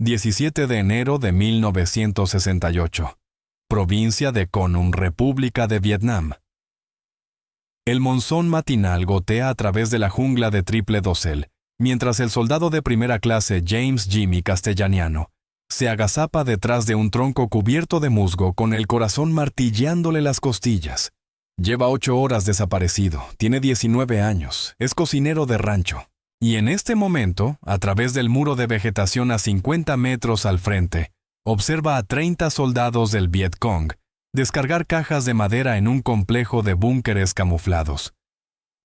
17 de enero de 1968. Provincia de Con Un, República de Vietnam. El monzón matinal gotea a través de la jungla de triple dosel, mientras el soldado de primera clase James Jimmy Castellaniano se agazapa detrás de un tronco cubierto de musgo con el corazón martilleándole las costillas. Lleva 8 horas desaparecido, tiene 19 años, es cocinero de rancho. Y en este momento, a través del muro de vegetación a 50 metros al frente, observa a 30 soldados del Viet Cong descargar cajas de madera en un complejo de búnkeres camuflados.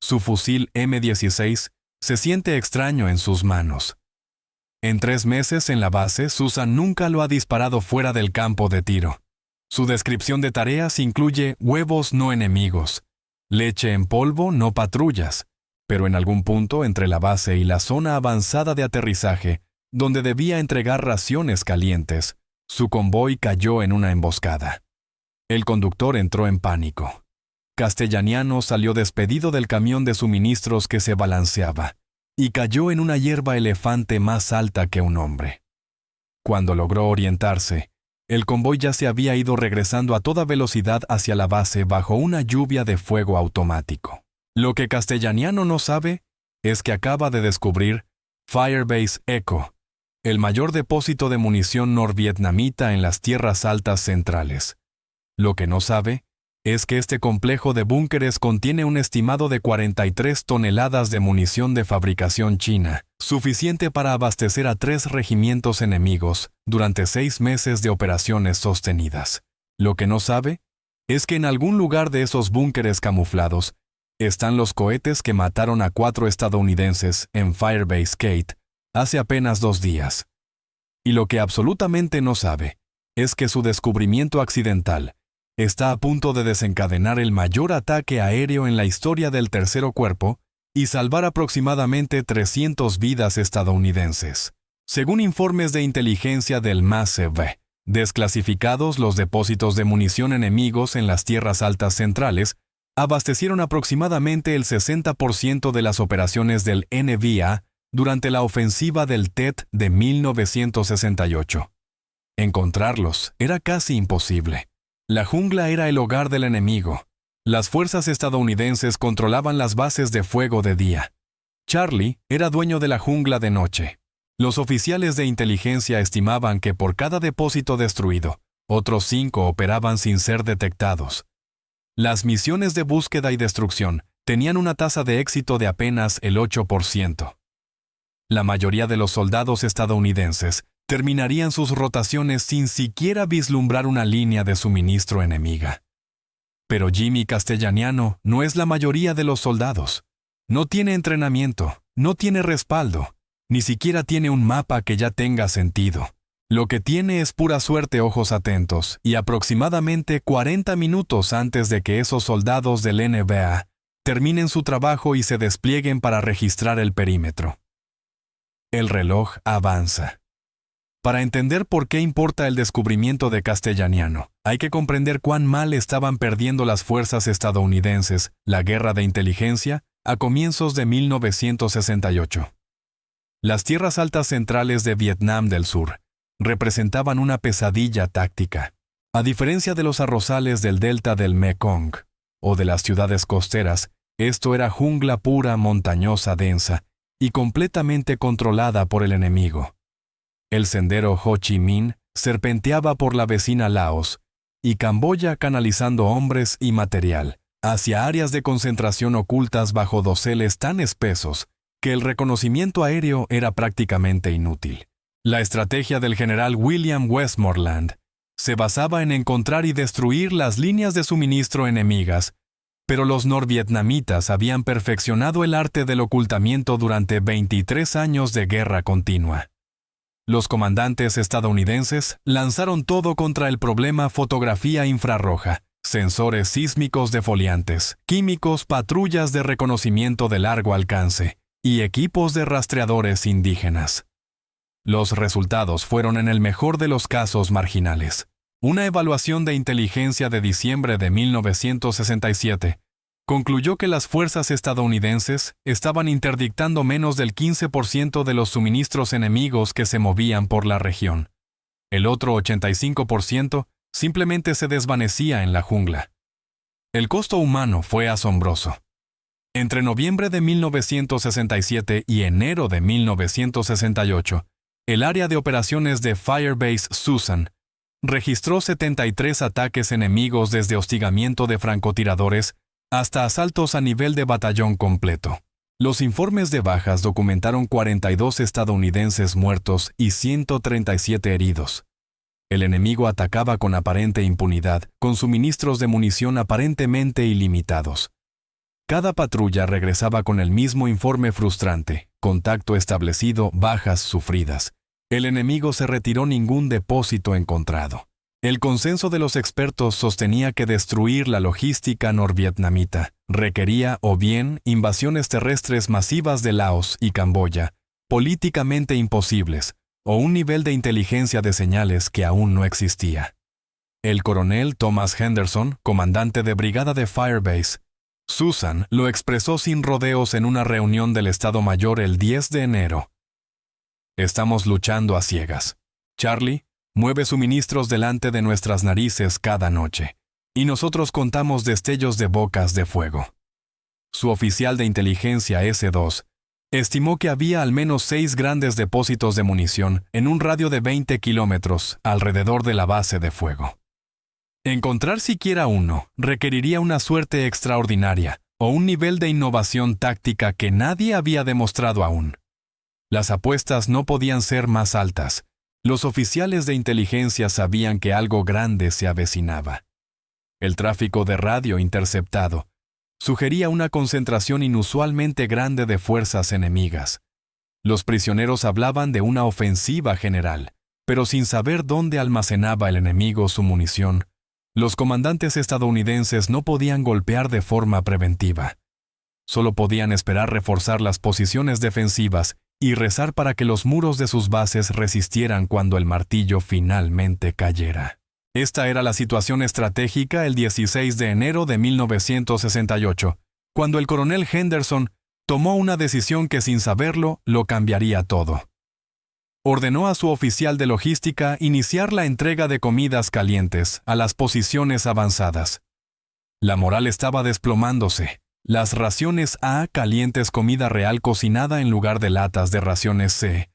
Su fusil M16 se siente extraño en sus manos. En 3 meses en la base, Susan nunca lo ha disparado fuera del campo de tiro. Su descripción de tareas incluye huevos no enemigos, leche en polvo no patrullas, pero en algún punto entre la base y la zona avanzada de aterrizaje, donde debía entregar raciones calientes, su convoy cayó en una emboscada. El conductor entró en pánico. Castellaniano salió despedido del camión de suministros que se balanceaba y cayó en una hierba elefante más alta que un hombre. Cuando logró orientarse, el convoy ya se había ido regresando a toda velocidad hacia la base bajo una lluvia de fuego automático. Lo que Castellaniano no sabe es que acaba de descubrir Firebase Echo, el mayor depósito de munición norvietnamita en las tierras altas centrales. Lo que no sabe es que este complejo de búnkeres contiene un estimado de 43 toneladas de munición de fabricación china, suficiente para abastecer a 3 regimientos enemigos durante 6 meses de operaciones sostenidas. Lo que no sabe es que en algún lugar de esos búnkeres camuflados están los cohetes que mataron a 4 estadounidenses en Firebase Gate hace apenas 2 días. Y lo que absolutamente no sabe es que su descubrimiento accidental está a punto de desencadenar el mayor ataque aéreo en la historia del Tercero Cuerpo y salvar aproximadamente 300 vidas estadounidenses. Según informes de inteligencia del MASEV, desclasificados, los depósitos de munición enemigos en las tierras altas centrales abastecieron aproximadamente el 60% de las operaciones del NVA durante la ofensiva del Tet de 1968. Encontrarlos era casi imposible. La jungla era el hogar del enemigo. Las fuerzas estadounidenses controlaban las bases de fuego de día. Charlie era dueño de la jungla de noche. Los oficiales de inteligencia estimaban que por cada depósito destruido, otros 5 operaban sin ser detectados. Las misiones de búsqueda y destrucción tenían una tasa de éxito de apenas el 8%. La mayoría de los soldados estadounidenses terminarían sus rotaciones sin siquiera vislumbrar una línea de suministro enemiga. Pero Jimmy Castellaniano no es la mayoría de los soldados. No tiene entrenamiento, no tiene respaldo, ni siquiera tiene un mapa que ya tenga sentido. Lo que tiene es pura suerte, ojos atentos, y aproximadamente 40 minutos antes de que esos soldados del NVA terminen su trabajo y se desplieguen para registrar el perímetro. El reloj avanza. Para entender por qué importa el descubrimiento de Castellaniano, hay que comprender cuán mal estaban perdiendo las fuerzas estadounidenses la guerra de inteligencia a comienzos de 1968. Las tierras altas centrales de Vietnam del Sur representaban una pesadilla táctica. A diferencia de los arrozales del delta del Mekong o de las ciudades costeras, esto era jungla pura, montañosa, densa y completamente controlada por el enemigo. El sendero Ho Chi Minh serpenteaba por la vecina Laos y Camboya, canalizando hombres y material hacia áreas de concentración ocultas bajo doseles tan espesos que el reconocimiento aéreo era prácticamente inútil. La estrategia del general William Westmoreland se basaba en encontrar y destruir las líneas de suministro enemigas, pero los norvietnamitas habían perfeccionado el arte del ocultamiento durante 23 años de guerra continua. Los comandantes estadounidenses lanzaron todo contra el problema: fotografía infrarroja, sensores sísmicos defoliantes, químicos, patrullas de reconocimiento de largo alcance y equipos de rastreadores indígenas. Los resultados fueron en el mejor de los casos marginales. Una evaluación de inteligencia de diciembre de 1967 concluyó que las fuerzas estadounidenses estaban interdictando menos del 15% de los suministros enemigos que se movían por la región. El otro 85% simplemente se desvanecía en la jungla. El costo humano fue asombroso. Entre noviembre de 1967 y enero de 1968, el área de operaciones de Firebase Susan registró 73 ataques enemigos desde hostigamiento de francotiradores hasta asaltos a nivel de batallón completo. Los informes de bajas documentaron 42 estadounidenses muertos y 137 heridos. El enemigo atacaba con aparente impunidad, con suministros de munición aparentemente ilimitados. Cada patrulla regresaba con el mismo informe frustrante: contacto establecido, bajas sufridas. El enemigo se retiró, ningún depósito encontrado. El consenso de los expertos sostenía que destruir la logística norvietnamita requería o bien invasiones terrestres masivas de Laos y Camboya, políticamente imposibles, o un nivel de inteligencia de señales que aún no existía. El coronel Thomas Henderson, comandante de brigada de Firebase Susan, lo expresó sin rodeos en una reunión del Estado Mayor el 10 de enero. Estamos luchando a ciegas. Charlie mueve suministros delante de nuestras narices cada noche, y nosotros contamos destellos de bocas de fuego. Su oficial de inteligencia S2 estimó que había al menos 6 grandes depósitos de munición en un radio de 20 kilómetros alrededor de la base de fuego. Encontrar siquiera uno requeriría una suerte extraordinaria o un nivel de innovación táctica que nadie había demostrado aún. Las apuestas no podían ser más altas. Los oficiales de inteligencia sabían que algo grande se avecinaba. El tráfico de radio interceptado sugería una concentración inusualmente grande de fuerzas enemigas. Los prisioneros hablaban de una ofensiva general, pero sin saber dónde almacenaba el enemigo su munición, los comandantes estadounidenses no podían golpear de forma preventiva. Solo podían esperar reforzar las posiciones defensivas y rezar para que los muros de sus bases resistieran cuando el martillo finalmente cayera. Esta era la situación estratégica el 16 de enero de 1968, cuando el coronel Henderson tomó una decisión que sin saberlo lo cambiaría todo. Ordenó a su oficial de logística iniciar la entrega de comidas calientes a las posiciones avanzadas. La moral estaba desplomándose. Las raciones A, calientes, comida real cocinada en lugar de latas de raciones C,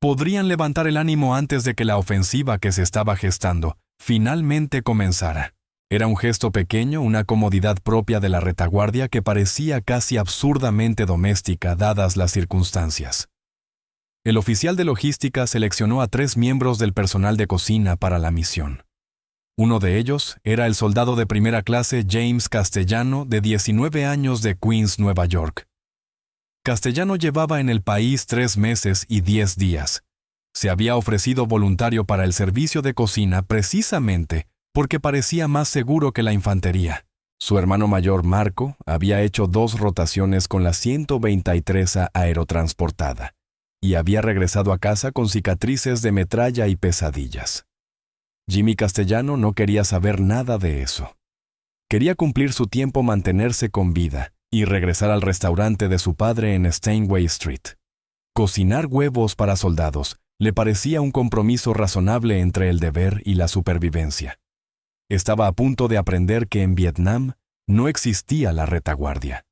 podrían levantar el ánimo antes de que la ofensiva que se estaba gestando finalmente comenzara. Era un gesto pequeño, una comodidad propia de la retaguardia que parecía casi absurdamente doméstica dadas las circunstancias. El oficial de logística seleccionó a 3 miembros del personal de cocina para la misión. Uno de ellos era el soldado de primera clase James Castellano, de 19 años, de Queens, Nueva York. Castellano llevaba en el país 3 meses y 10 días. Se había ofrecido voluntario para el servicio de cocina precisamente porque parecía más seguro que la infantería. Su hermano mayor, Marco, había hecho 2 rotaciones con la 123 aerotransportada y había regresado a casa con cicatrices de metralla y pesadillas. Jimmy Castellano no quería saber nada de eso. Quería cumplir su tiempo, mantenerse con vida y regresar al restaurante de su padre en Steinway Street. Cocinar huevos para soldados le parecía un compromiso razonable entre el deber y la supervivencia. Estaba a punto de aprender que en Vietnam no existía la retaguardia.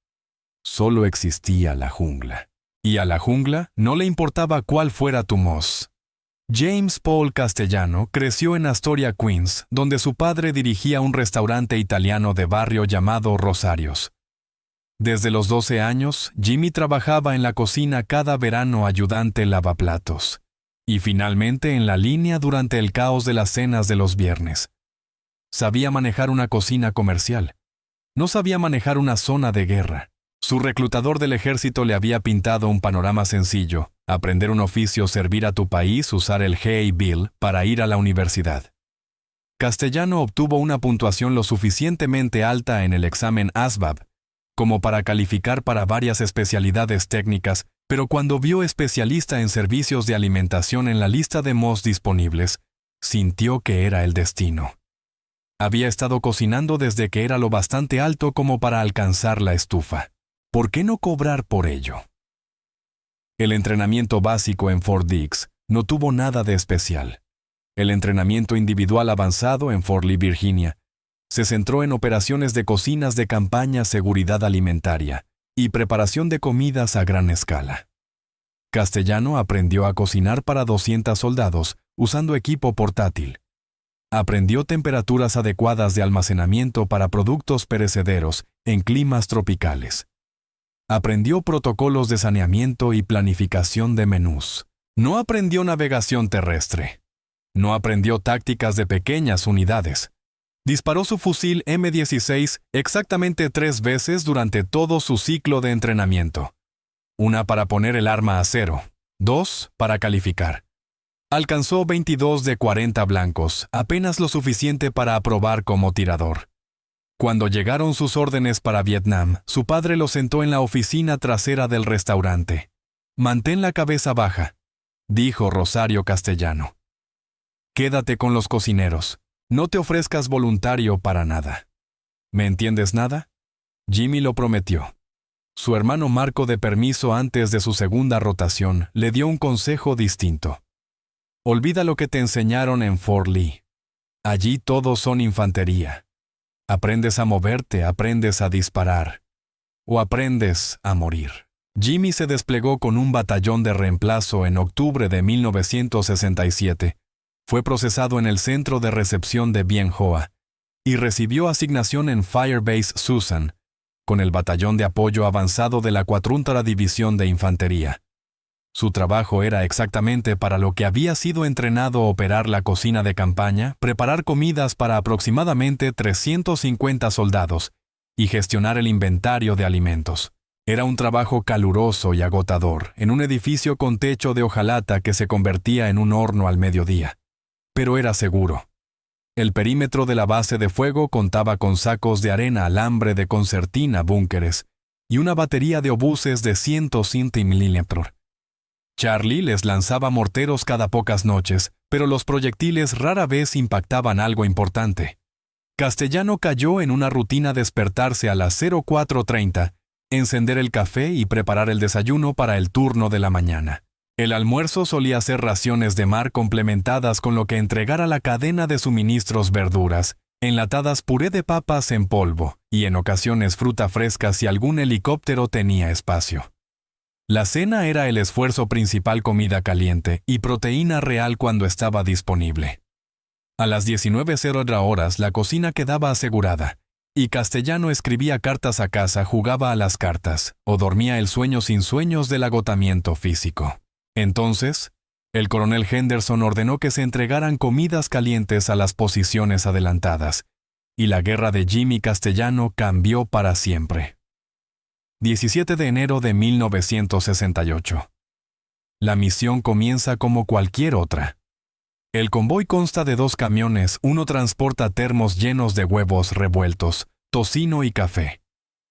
Solo existía la jungla. Y a la jungla no le importaba cuál fuera tu moz. James Paul Castellano creció en Astoria, Queens, donde su padre dirigía un restaurante italiano de barrio llamado Rosarios. Desde los 12 años, Jimmy trabajaba en la cocina cada verano, ayudante lavaplatos, y finalmente en la línea durante el caos de las cenas de los viernes. Sabía manejar una cocina comercial. No sabía manejar una zona de guerra. Su reclutador del ejército le había pintado un panorama sencillo: aprender un oficio, servir a tu país, usar el GI Bill para ir a la universidad. Castellano obtuvo una puntuación lo suficientemente alta en el examen ASVAB como para calificar para varias especialidades técnicas, pero cuando vio especialista en servicios de alimentación en la lista de MOS disponibles, sintió que era el destino. Había estado cocinando desde que era lo bastante alto como para alcanzar la estufa. ¿Por qué no cobrar por ello? El entrenamiento básico en Fort Dix no tuvo nada de especial. El entrenamiento individual avanzado en Fort Lee, Virginia, se centró en operaciones de cocinas de campaña, seguridad alimentaria y preparación de comidas a gran escala. Castellano aprendió a cocinar para 200 soldados usando equipo portátil. Aprendió temperaturas adecuadas de almacenamiento para productos perecederos en climas tropicales. Aprendió protocolos de saneamiento y planificación de menús. No aprendió navegación terrestre. No aprendió tácticas de pequeñas unidades. Disparó su fusil M16 exactamente 3 veces durante todo su ciclo de entrenamiento. Una para poner el arma a cero, 2 para calificar. Alcanzó 22 de 40 blancos, apenas lo suficiente para aprobar como tirador. Cuando llegaron sus órdenes para Vietnam, su padre lo sentó en la oficina trasera del restaurante. «Mantén la cabeza baja», dijo Rosario Castellano. «Quédate con los cocineros. No te ofrezcas voluntario para nada». ¿Me entiendes nada? Jimmy lo prometió. Su hermano Marco, de permiso antes de su segunda rotación, le dio un consejo distinto. «Olvida lo que te enseñaron en Fort Lee. Allí todos son infantería. Aprendes a moverte, aprendes a disparar. O aprendes a morir». Jimmy se desplegó con un batallón de reemplazo en octubre de 1967. Fue procesado en el centro de recepción de Bien Hoa y recibió asignación en Firebase Susan, con el batallón de apoyo avanzado de la 4ª División de Infantería. Su trabajo era exactamente para lo que había sido entrenado: operar la cocina de campaña, preparar comidas para aproximadamente 350 soldados y gestionar el inventario de alimentos. Era un trabajo caluroso y agotador, en un edificio con techo de hojalata que se convertía en un horno al mediodía. Pero era seguro. El perímetro de la base de fuego contaba con sacos de arena, alambre de concertina, búnkeres y una batería de obuses de 105 milímetros. Charlie les lanzaba morteros cada pocas noches, pero los proyectiles rara vez impactaban algo importante. Castellano cayó en una rutina: despertarse a las 04:30, encender el café y preparar el desayuno para el turno de la mañana. El almuerzo solía ser raciones de mar complementadas con lo que entregara la cadena de suministros: verduras, enlatadas, puré de papas en polvo y en ocasiones fruta fresca si algún helicóptero tenía espacio. La cena era el esfuerzo principal: comida caliente y proteína real cuando estaba disponible. A las 19:00 horas la cocina quedaba asegurada, y Castellano escribía cartas a casa, jugaba a las cartas o dormía el sueño sin sueños del agotamiento físico. Entonces, el coronel Henderson ordenó que se entregaran comidas calientes a las posiciones adelantadas, y la guerra de Jimmy Castellano cambió para siempre. 17 de enero de 1968. La misión comienza como cualquier otra. El convoy consta de 2 camiones, uno transporta termos llenos de huevos revueltos, tocino y café.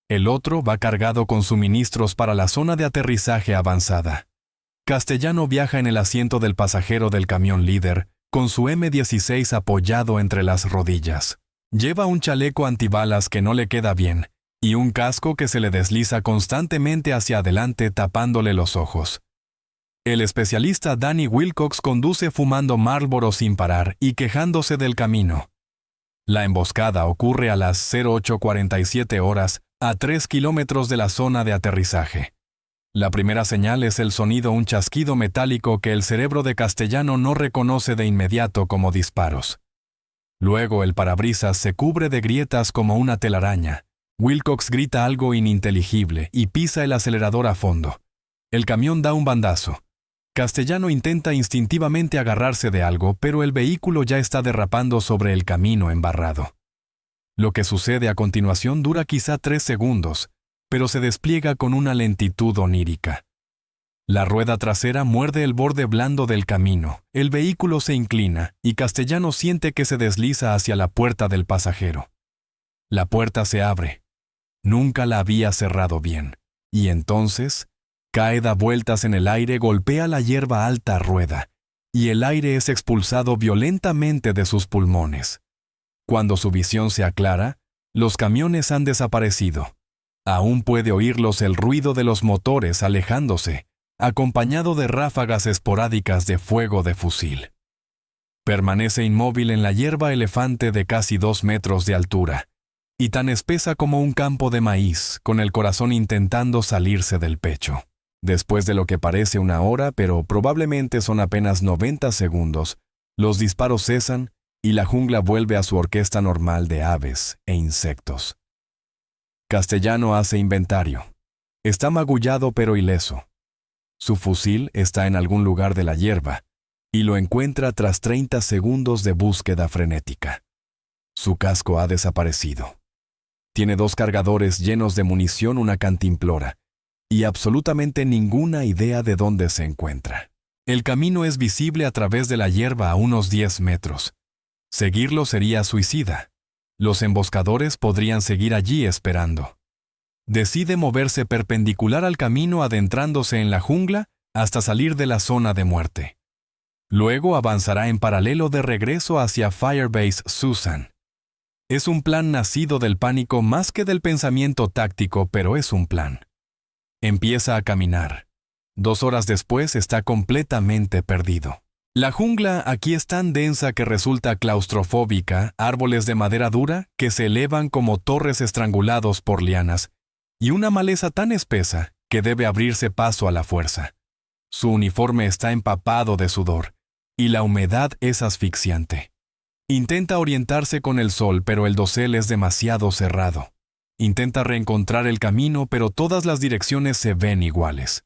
El otro va cargado con suministros para la zona de aterrizaje avanzada. Castellano viaja en el asiento del pasajero del camión líder, con su M16 apoyado entre las rodillas. Lleva un chaleco antibalas que no le queda bien, y un casco que se le desliza constantemente hacia adelante tapándole los ojos. El especialista Danny Wilcox conduce fumando Marlboro sin parar y quejándose del camino. La emboscada ocurre a las 08:47 horas, a 3 kilómetros de la zona de aterrizaje. La primera señal es el sonido: un chasquido metálico que el cerebro de Castellano no reconoce de inmediato como disparos. Luego el parabrisas se cubre de grietas como una telaraña. Wilcox grita algo ininteligible y pisa el acelerador a fondo. El camión da un bandazo. Castellano intenta instintivamente agarrarse de algo, pero el vehículo ya está derrapando sobre el camino embarrado. Lo que sucede a continuación dura quizá 3 segundos, pero se despliega con una lentitud onírica. La rueda trasera muerde el borde blando del camino, el vehículo se inclina y Castellano siente que se desliza hacia la puerta del pasajero. La puerta se abre. Nunca la había cerrado bien. Y entonces cae, da vueltas en el aire, golpea la hierba alta rueda, y el aire es expulsado violentamente de sus pulmones. Cuando su visión se aclara, los camiones han desaparecido. Aún puede oírlos el ruido de los motores alejándose, acompañado de ráfagas esporádicas de fuego de fusil. Permanece inmóvil en la hierba elefante de casi 2 metros de altura, y tan espesa como un campo de maíz, con el corazón intentando salirse del pecho. Después de lo que parece una hora, pero probablemente son apenas 90 segundos, los disparos cesan y la jungla vuelve a su orquesta normal de aves e insectos. Castellano hace inventario. Está magullado pero ileso. Su fusil está en algún lugar de la hierba, y lo encuentra tras 30 segundos de búsqueda frenética. Su casco ha desaparecido. Tiene 2 cargadores llenos de munición, una cantimplora, y absolutamente ninguna idea de dónde se encuentra. El camino es visible a través de la hierba a unos 10 metros. Seguirlo sería suicida. Los emboscadores podrían seguir allí esperando. Decide moverse perpendicular al camino, adentrándose en la jungla hasta salir de la zona de muerte. Luego avanzará en paralelo de regreso hacia Firebase Susan. Es un plan nacido del pánico más que del pensamiento táctico, pero es un plan. Empieza a caminar. 2 horas después está completamente perdido. La jungla aquí es tan densa que resulta claustrofóbica, árboles de madera dura que se elevan como torres estrangulados por lianas, y una maleza tan espesa que debe abrirse paso a la fuerza. Su uniforme está empapado de sudor, y la humedad es asfixiante. Intenta orientarse con el sol, pero el dosel es demasiado cerrado. Intenta reencontrar el camino, pero todas las direcciones se ven iguales.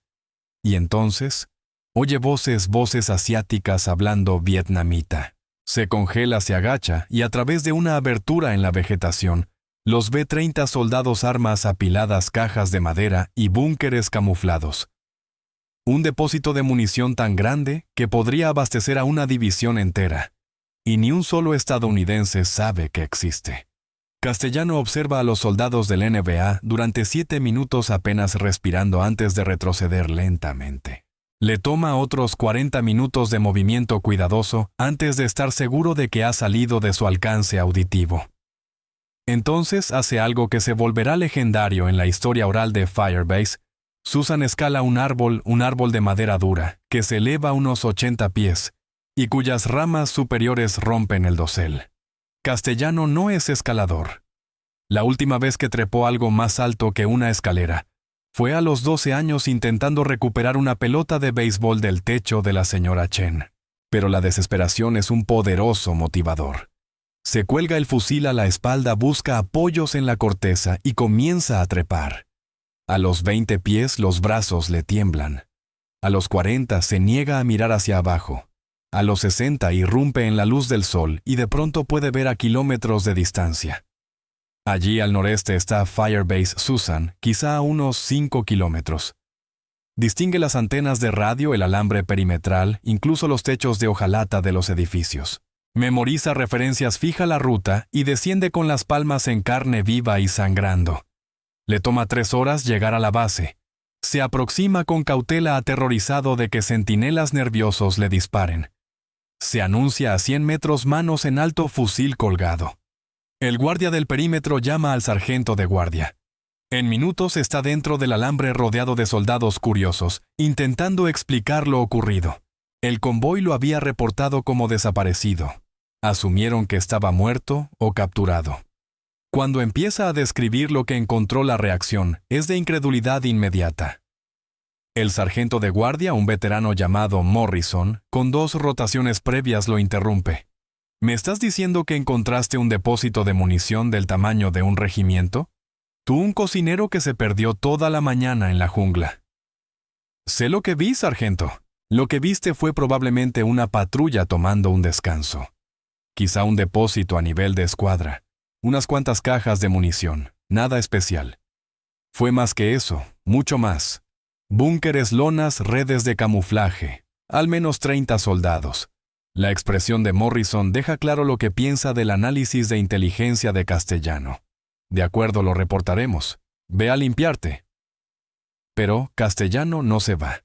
Y entonces, oye voces asiáticas hablando vietnamita. Se congela, se agacha, y a través de una abertura en la vegetación, los ve 30 soldados, armas apiladas, cajas de madera y búnkeres camuflados. Un depósito de munición tan grande que podría abastecer a una división entera, y ni un solo estadounidense sabe que existe. Castellano observa a los soldados del NBA durante 7 minutos apenas respirando antes de retroceder lentamente. Le toma otros 40 minutos de movimiento cuidadoso antes de estar seguro de que ha salido de su alcance auditivo. Entonces hace algo que se volverá legendario en la historia oral de Firebase. Susan escala un árbol de madera dura, que se eleva unos 80 pies, y cuyas ramas superiores rompen el dosel. Castellano no es escalador. La última vez que trepó algo más alto que una escalera fue a los 12 años intentando recuperar una pelota de béisbol del techo de la señora Chen. Pero la desesperación es un poderoso motivador. Se cuelga el fusil a la espalda, busca apoyos en la corteza y comienza a trepar. A los 20 pies los brazos le tiemblan. A los 40 se niega a mirar hacia abajo. A los 60 irrumpe en la luz del sol y de pronto puede ver a kilómetros de distancia. Allí al noreste está Firebase Susan, quizá a unos 5 kilómetros. Distingue las antenas de radio, el alambre perimetral, incluso los techos de hojalata de los edificios. Memoriza referencias, fija la ruta y desciende con las palmas en carne viva y sangrando. Le toma 3 horas llegar a la base. Se aproxima con cautela, aterrorizado de que centinelas nerviosos le disparen. Se anuncia a 100 metros, manos en alto, fusil colgado. El guardia del perímetro llama al sargento de guardia. En minutos está dentro del alambre rodeado de soldados curiosos, intentando explicar lo ocurrido. El convoy lo había reportado como desaparecido. Asumieron que estaba muerto o capturado. Cuando empieza a describir lo que encontró, la reacción es de incredulidad inmediata. El sargento de guardia, un veterano llamado Morrison, con 2 rotaciones previas, lo interrumpe. ¿Me estás diciendo que encontraste un depósito de munición del tamaño de un regimiento? Tú, un cocinero que se perdió toda la mañana en la jungla. Sé lo que vi, sargento. Lo que viste fue probablemente una patrulla tomando un descanso. Quizá un depósito a nivel de escuadra. Unas cuantas cajas de munición. Nada especial. Fue más que eso, mucho más. Búnkeres, lonas, redes de camuflaje. Al menos 30 soldados. La expresión de Morrison deja claro lo que piensa del análisis de inteligencia de Castellano. De acuerdo, lo reportaremos. Ve a limpiarte. Pero Castellano no se va.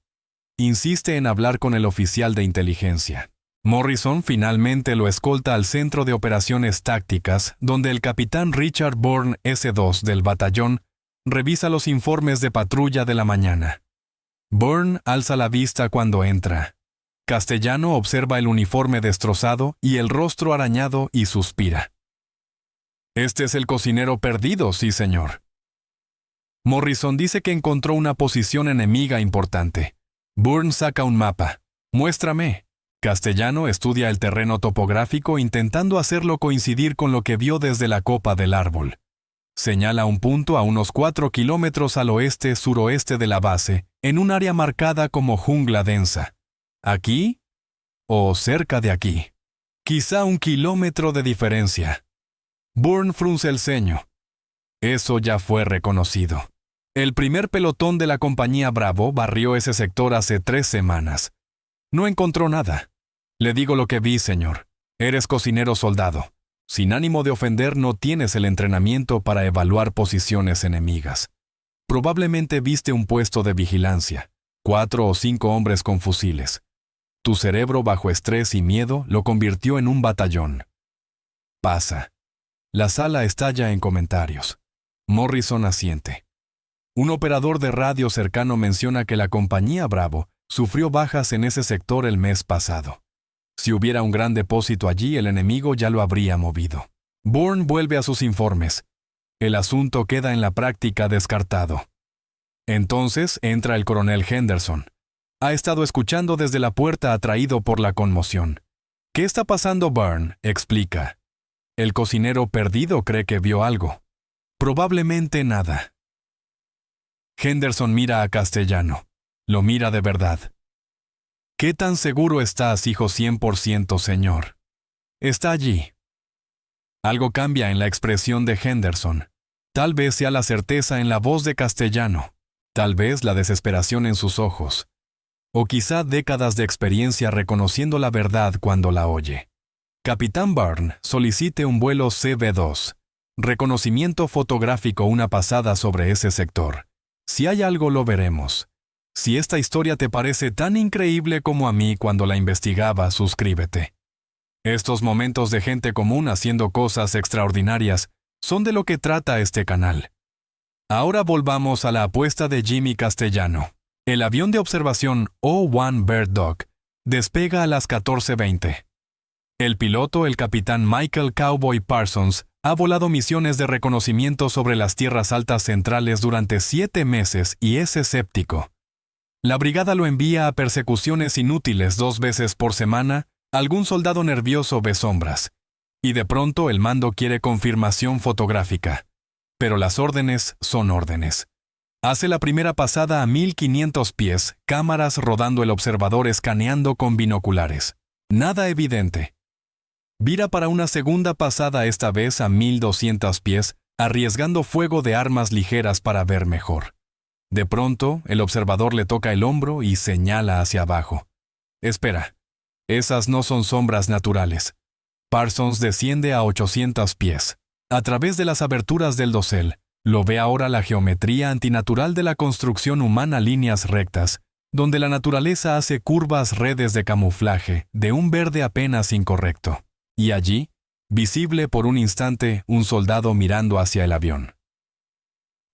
Insiste en hablar con el oficial de inteligencia. Morrison finalmente lo escolta al Centro de Operaciones Tácticas, donde el capitán Richard Bourne S-2 del batallón revisa los informes de patrulla de la mañana. Bourne alza la vista cuando entra. Castellano observa el uniforme destrozado y el rostro arañado y suspira. «Este es el cocinero perdido, sí, señor». Morrison dice que encontró una posición enemiga importante. Bourne saca un mapa. «Muéstrame». Castellano estudia el terreno topográfico intentando hacerlo coincidir con lo que vio desde la copa del árbol. Señala un punto a unos 4 kilómetros al oeste-suroeste de la base, en un área marcada como jungla densa. ¿Aquí? ¿O cerca de aquí? Quizá 1 kilómetro de diferencia. Bourne frunce el ceño. Eso ya fue reconocido. El primer pelotón de la compañía Bravo barrió ese sector hace 3 semanas. No encontró nada. Le digo lo que vi, señor. Eres cocinero soldado. Sin ánimo de ofender, no tienes el entrenamiento para evaluar posiciones enemigas. Probablemente viste un puesto de vigilancia, 4 o 5 hombres con fusiles. Tu cerebro bajo estrés y miedo lo convirtió en un batallón. Pasa. La sala estalla en comentarios. Morrison asiente. Un operador de radio cercano menciona que la compañía Bravo sufrió bajas en ese sector el mes pasado. Si hubiera un gran depósito allí, el enemigo ya lo habría movido. Bourne vuelve a sus informes. El asunto queda en la práctica descartado. Entonces entra el coronel Henderson. Ha estado escuchando desde la puerta atraído por la conmoción. ¿Qué está pasando, Bourne?, explica. El cocinero perdido cree que vio algo. Probablemente nada. Henderson mira a Castellano. Lo mira de verdad. ¿Qué tan seguro estás, hijo 100%, señor? Está allí. Algo cambia en la expresión de Henderson. Tal vez sea la certeza en la voz de Castellano. Tal vez la desesperación en sus ojos. O quizá décadas de experiencia reconociendo la verdad cuando la oye. Capitán Bourne, solicite un vuelo CB2. Reconocimiento fotográfico una pasada sobre ese sector. Si hay algo lo veremos. Si esta historia te parece tan increíble como a mí cuando la investigaba, suscríbete. Estos momentos de gente común haciendo cosas extraordinarias son de lo que trata este canal. Ahora volvamos a la apuesta de Jimmy Castellano. El avión de observación O-1 Bird Dog despega a las 14:20. El piloto, el capitán Michael Cowboy Parsons, ha volado misiones de reconocimiento sobre las tierras altas centrales durante 7 meses y es escéptico. La brigada lo envía a persecuciones inútiles 2 veces por semana, algún soldado nervioso ve sombras. Y de pronto el mando quiere confirmación fotográfica. Pero las órdenes son órdenes. Hace la primera pasada a 1500 pies, cámaras rodando, el observador escaneando con binoculares. Nada evidente. Vira para una segunda pasada, esta vez a 1200 pies, arriesgando fuego de armas ligeras para ver mejor. De pronto, el observador le toca el hombro y señala hacia abajo. Espera, esas no son sombras naturales. Parsons desciende a 800 pies. A través de las aberturas del dosel, lo ve ahora la geometría antinatural de la construcción humana, líneas rectas, donde la naturaleza hace curvas, redes de camuflaje, de un verde apenas incorrecto. Y allí, visible por un instante, un soldado mirando hacia el avión.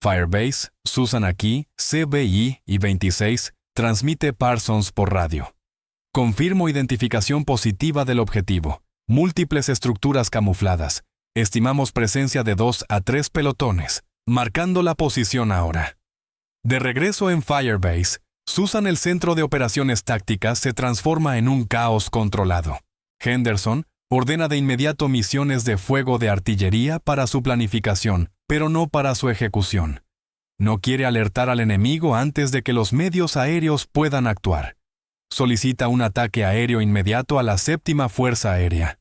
Firebase, Susan aquí, CBI y 26, transmite Parsons por radio. Confirmo identificación positiva del objetivo. Múltiples estructuras camufladas. Estimamos presencia de 2 a 3 pelotones, marcando la posición ahora. De regreso en Firebase, Susan, el centro de operaciones tácticas, se transforma en un caos controlado. Henderson ordena de inmediato misiones de fuego de artillería para su planificación, pero no para su ejecución. No quiere alertar al enemigo antes de que los medios aéreos puedan actuar. Solicita un ataque aéreo inmediato a la 7ª Fuerza Aérea.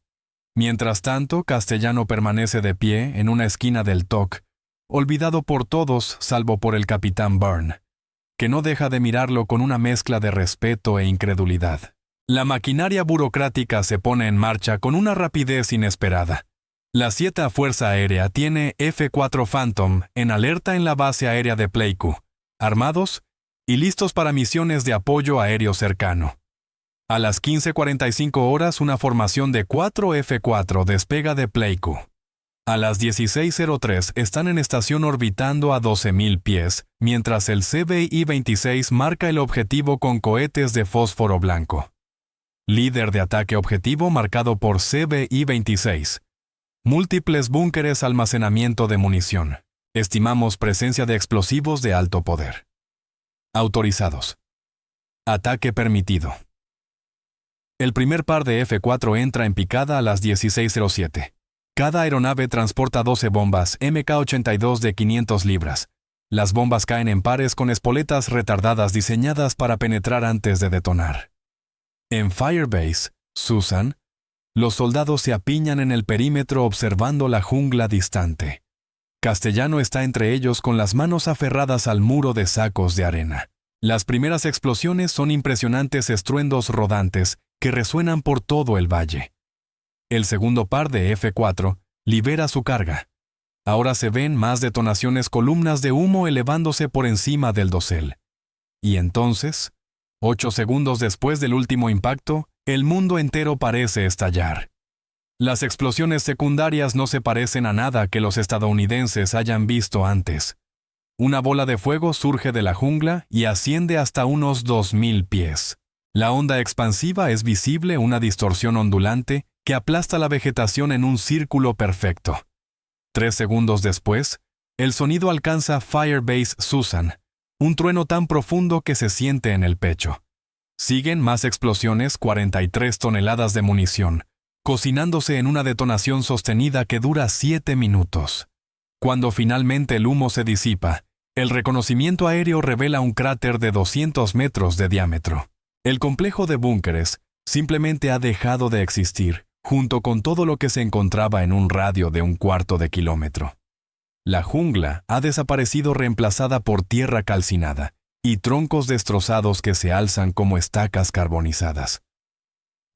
Mientras tanto, Castellano permanece de pie en una esquina del TOC, olvidado por todos salvo por el capitán Bourne, que no deja de mirarlo con una mezcla de respeto e incredulidad. La maquinaria burocrática se pone en marcha con una rapidez inesperada. La 7ª Fuerza Aérea tiene F-4 Phantom en alerta en la base aérea de Pleiku, armados y listos para misiones de apoyo aéreo cercano. A las 15:45 horas, una formación de 4 F-4 despega de Pleiku. A las 16:03 están en estación orbitando a 12.000 pies, mientras el CBI-26 marca el objetivo con cohetes de fósforo blanco. Líder de ataque objetivo marcado por CBI-26. Múltiples búnkeres almacenamiento de munición. Estimamos presencia de explosivos de alto poder. Autorizados. Ataque permitido. El primer par de F-4 entra en picada a las 16:07. Cada aeronave transporta 12 bombas Mk-82 de 500 libras. Las bombas caen en pares con espoletas retardadas diseñadas para penetrar antes de detonar. En Firebase, Susan, los soldados se apiñan en el perímetro observando la jungla distante. Castellano está entre ellos con las manos aferradas al muro de sacos de arena. Las primeras explosiones son impresionantes estruendos rodantes que resuenan por todo el valle. El segundo par de F-4 libera su carga. Ahora se ven más detonaciones, columnas de humo elevándose por encima del dosel. Y entonces, 8 segundos después del último impacto, el mundo entero parece estallar. Las explosiones secundarias no se parecen a nada que los estadounidenses hayan visto antes. Una bola de fuego surge de la jungla y asciende hasta unos 2.000 pies. La onda expansiva es visible, una distorsión ondulante que aplasta la vegetación en un círculo perfecto. 3 segundos después, el sonido alcanza Firebase Susan, un trueno tan profundo que se siente en el pecho. Siguen más explosiones, 43 toneladas de munición, cocinándose en una detonación sostenida que dura 7 minutos. Cuando finalmente el humo se disipa, el reconocimiento aéreo revela un cráter de 200 metros de diámetro. El complejo de búnkeres simplemente ha dejado de existir, junto con todo lo que se encontraba en un radio de 1/4 de kilómetro. La jungla ha desaparecido reemplazada por tierra calcinada y troncos destrozados que se alzan como estacas carbonizadas.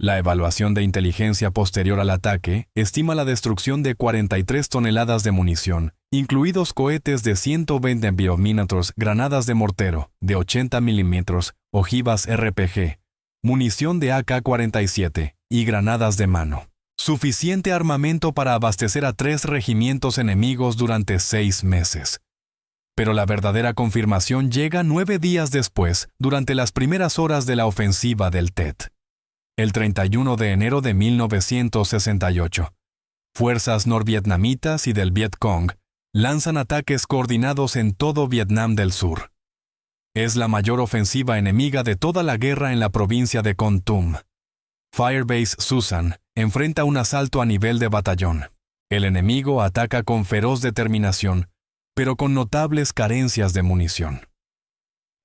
La evaluación de inteligencia posterior al ataque estima la destrucción de 43 toneladas de munición, incluidos cohetes de 120 milímetros, granadas de mortero de 80 milímetros, ojivas RPG, munición de AK-47 y granadas de mano. Suficiente armamento para abastecer a 3 regimientos enemigos durante 6 meses. Pero la verdadera confirmación llega 9 días después, durante las primeras horas de la ofensiva del Tet. El 31 de enero de 1968, fuerzas norvietnamitas y del Vietcong lanzan ataques coordinados en todo Vietnam del Sur. Es la mayor ofensiva enemiga de toda la guerra en la provincia de Kon Tum. Firebase Susan enfrenta un asalto a nivel de batallón. El enemigo ataca con feroz determinación, pero con notables carencias de munición.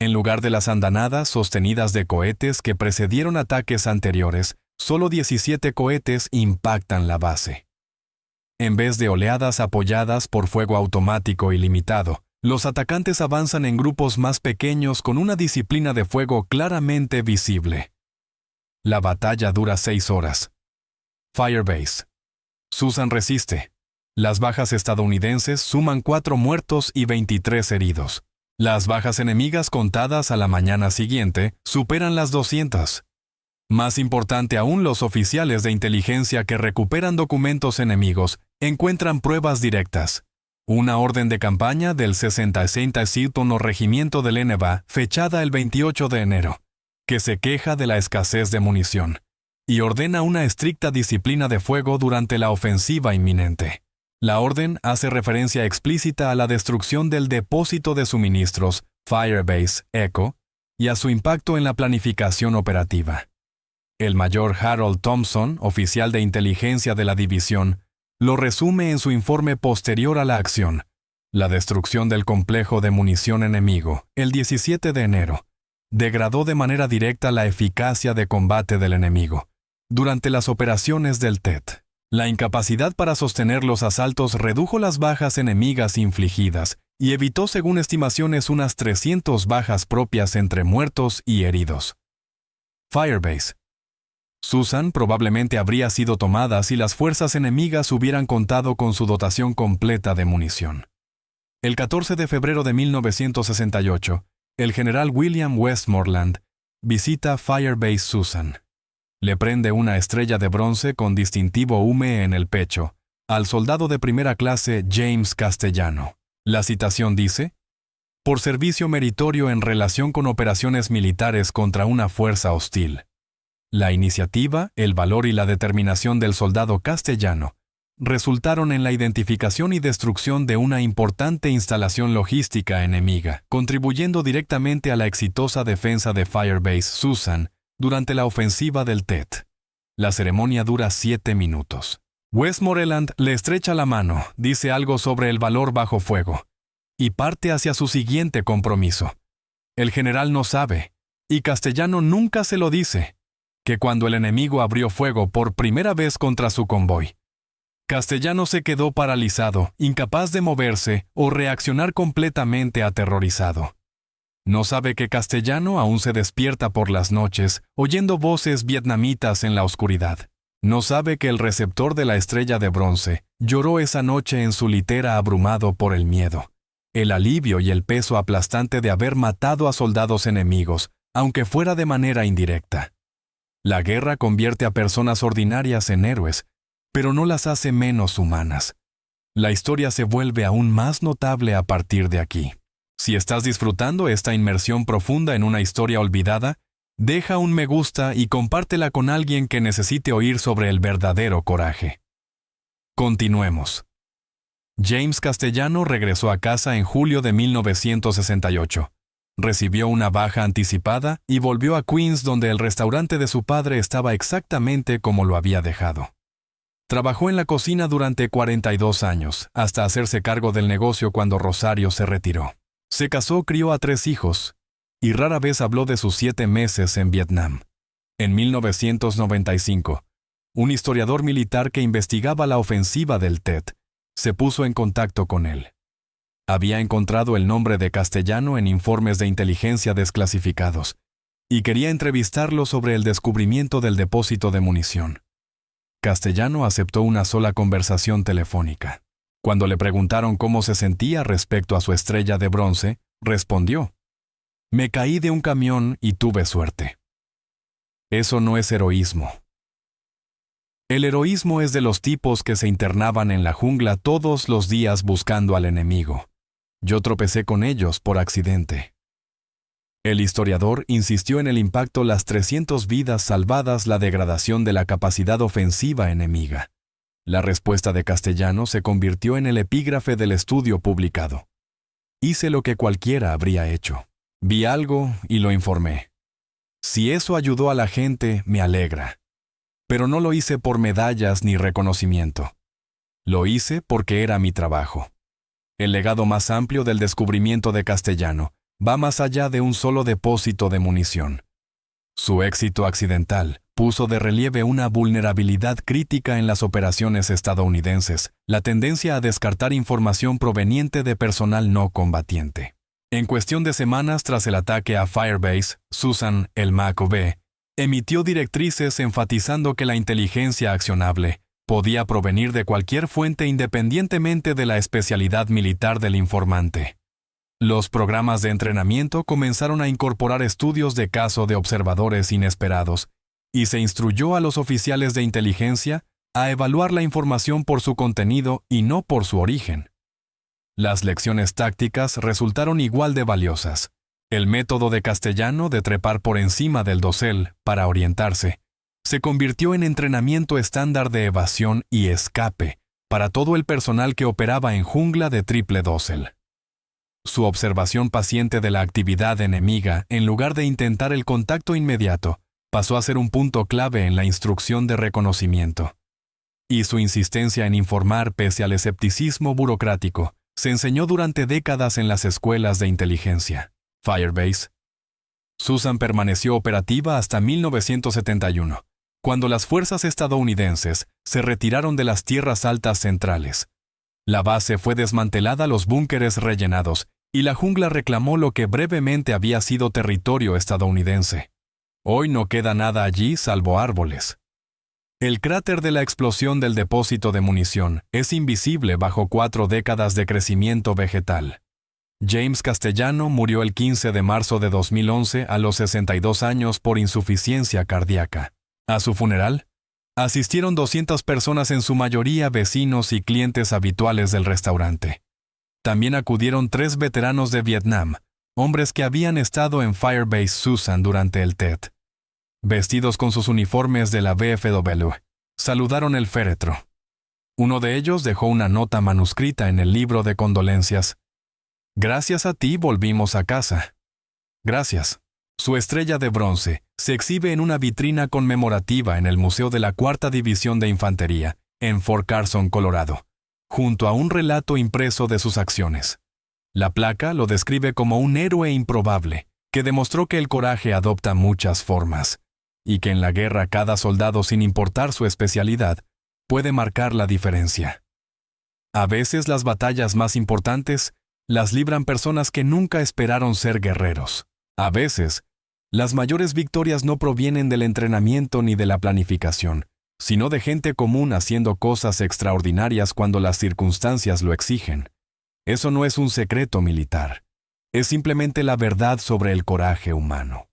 En lugar de las andanadas sostenidas de cohetes que precedieron ataques anteriores, solo 17 cohetes impactan la base. En vez de oleadas apoyadas por fuego automático ilimitado, los atacantes avanzan en grupos más pequeños con una disciplina de fuego claramente visible. La batalla dura 6 horas. Firebase. Susan resiste. Las bajas estadounidenses suman 4 muertos y 23 heridos. Las bajas enemigas contadas a la mañana siguiente superan las 200. Más importante aún, los oficiales de inteligencia que recuperan documentos enemigos encuentran pruebas directas. Una orden de campaña del 67º Regimiento del NVA, fechada el 28 de enero, que se queja de la escasez de munición y ordena una estricta disciplina de fuego durante la ofensiva inminente. La orden hace referencia explícita a la destrucción del depósito de suministros, Firebase Echo, y a su impacto en la planificación operativa. El mayor Harold Thompson, oficial de inteligencia de la división, lo resume en su informe posterior a la acción. La destrucción del complejo de munición enemigo, el 17 de enero, degradó de manera directa la eficacia de combate del enemigo. Durante las operaciones del Tet, la incapacidad para sostener los asaltos redujo las bajas enemigas infligidas y evitó, según estimaciones, unas 300 bajas propias entre muertos y heridos. Firebase. Susan probablemente habría sido tomada si las fuerzas enemigas hubieran contado con su dotación completa de munición. El 14 de febrero de 1968, el general William Westmoreland visita Firebase Susan. Le prende una estrella de bronce con distintivo UME en el pecho al soldado de primera clase James Castellano. La citación dice: por servicio meritorio en relación con operaciones militares contra una fuerza hostil. La iniciativa, el valor y la determinación del soldado Castellano resultaron en la identificación y destrucción de una importante instalación logística enemiga, contribuyendo directamente a la exitosa defensa de Firebase Susan durante la ofensiva del Tet. La ceremonia dura 7 minutos. Westmoreland le estrecha la mano, dice algo sobre el valor bajo fuego, y parte hacia su siguiente compromiso. El general no sabe, y Castellano nunca se lo dice, que cuando el enemigo abrió fuego por primera vez contra su convoy, Castellano se quedó paralizado, incapaz de moverse o reaccionar, completamente aterrorizado. No sabe que Castellano aún se despierta por las noches, oyendo voces vietnamitas en la oscuridad. No sabe que el receptor de la estrella de bronce lloró esa noche en su litera abrumado por el miedo, el alivio y el peso aplastante de haber matado a soldados enemigos, aunque fuera de manera indirecta. La guerra convierte a personas ordinarias en héroes, pero no las hace menos humanas. La historia se vuelve aún más notable a partir de aquí. Si estás disfrutando esta inmersión profunda en una historia olvidada, deja un me gusta y compártela con alguien que necesite oír sobre el verdadero coraje. Continuemos. James Castellano regresó a casa en julio de 1968. Recibió una baja anticipada y volvió a Queens, donde el restaurante de su padre estaba exactamente como lo había dejado. Trabajó en la cocina durante 42 años, hasta hacerse cargo del negocio cuando Rosario se retiró. Se casó, crió a 3 hijos, y rara vez habló de sus 7 meses en Vietnam. En 1995, un historiador militar que investigaba la ofensiva del Tet se puso en contacto con él. Había encontrado el nombre de Castellano en informes de inteligencia desclasificados y quería entrevistarlo sobre el descubrimiento del depósito de munición. Castellano aceptó una sola conversación telefónica. Cuando le preguntaron cómo se sentía respecto a su estrella de bronce, respondió: me caí de un camión y tuve suerte. Eso no es heroísmo. El heroísmo es de los tipos que se internaban en la jungla todos los días buscando al enemigo. Yo tropecé con ellos por accidente. El historiador insistió en el impacto las 300 vidas salvadas, la degradación de la capacidad ofensiva enemiga. La respuesta de Castellano se convirtió en el epígrafe del estudio publicado. Hice lo que cualquiera habría hecho. Vi algo y lo informé. Si eso ayudó a la gente, me alegra. Pero no lo hice por medallas ni reconocimiento. Lo hice porque era mi trabajo. El legado más amplio del descubrimiento de Castellano va más allá de un solo depósito de munición. Su éxito accidental puso de relieve una vulnerabilidad crítica en las operaciones estadounidenses, la tendencia a descartar información proveniente de personal no combatiente. En cuestión de semanas tras el ataque a Firebase, Susan, el MACV, emitió directrices enfatizando que la inteligencia accionable podía provenir de cualquier fuente independientemente de la especialidad militar del informante. Los programas de entrenamiento comenzaron a incorporar estudios de caso de observadores inesperados, y se instruyó a los oficiales de inteligencia a evaluar la información por su contenido y no por su origen. Las lecciones tácticas resultaron igual de valiosas. El método de Castellano de trepar por encima del dosel para orientarse se convirtió en entrenamiento estándar de evasión y escape para todo el personal que operaba en jungla de triple dosel. Su observación paciente de la actividad enemiga, en lugar de intentar el contacto inmediato, pasó a ser un punto clave en la instrucción de reconocimiento. Y su insistencia en informar pese al escepticismo burocrático se enseñó durante décadas en las escuelas de inteligencia. Firebase. Susan permaneció operativa hasta 1971, cuando las fuerzas estadounidenses se retiraron de las tierras altas centrales. La base fue desmantelada, los búnkeres rellenados, y la jungla reclamó lo que brevemente había sido territorio estadounidense. Hoy no queda nada allí salvo árboles. El cráter de la explosión del depósito de munición es invisible bajo 4 décadas de crecimiento vegetal. James Castellano murió el 15 de marzo de 2011 a los 62 años por insuficiencia cardíaca. A su funeral, asistieron 200 personas, en su mayoría vecinos y clientes habituales del restaurante. También acudieron 3 veteranos de Vietnam, hombres que habían estado en Firebase Susan durante el TED. Vestidos con sus uniformes de la VFW, saludaron el féretro. Uno de ellos dejó una nota manuscrita en el libro de condolencias. «Gracias a ti volvimos a casa». Gracias. Su estrella de bronce se exhibe en una vitrina conmemorativa en el Museo de la 4ª División de Infantería, en Fort Carson, Colorado, junto a un relato impreso de sus acciones. La placa lo describe como un héroe improbable, que demostró que el coraje adopta muchas formas, y que en la guerra cada soldado, sin importar su especialidad, puede marcar la diferencia. A veces las batallas más importantes las libran personas que nunca esperaron ser guerreros. A veces, las mayores victorias no provienen del entrenamiento ni de la planificación, sino de gente común haciendo cosas extraordinarias cuando las circunstancias lo exigen. Eso no es un secreto militar. Es simplemente la verdad sobre el coraje humano.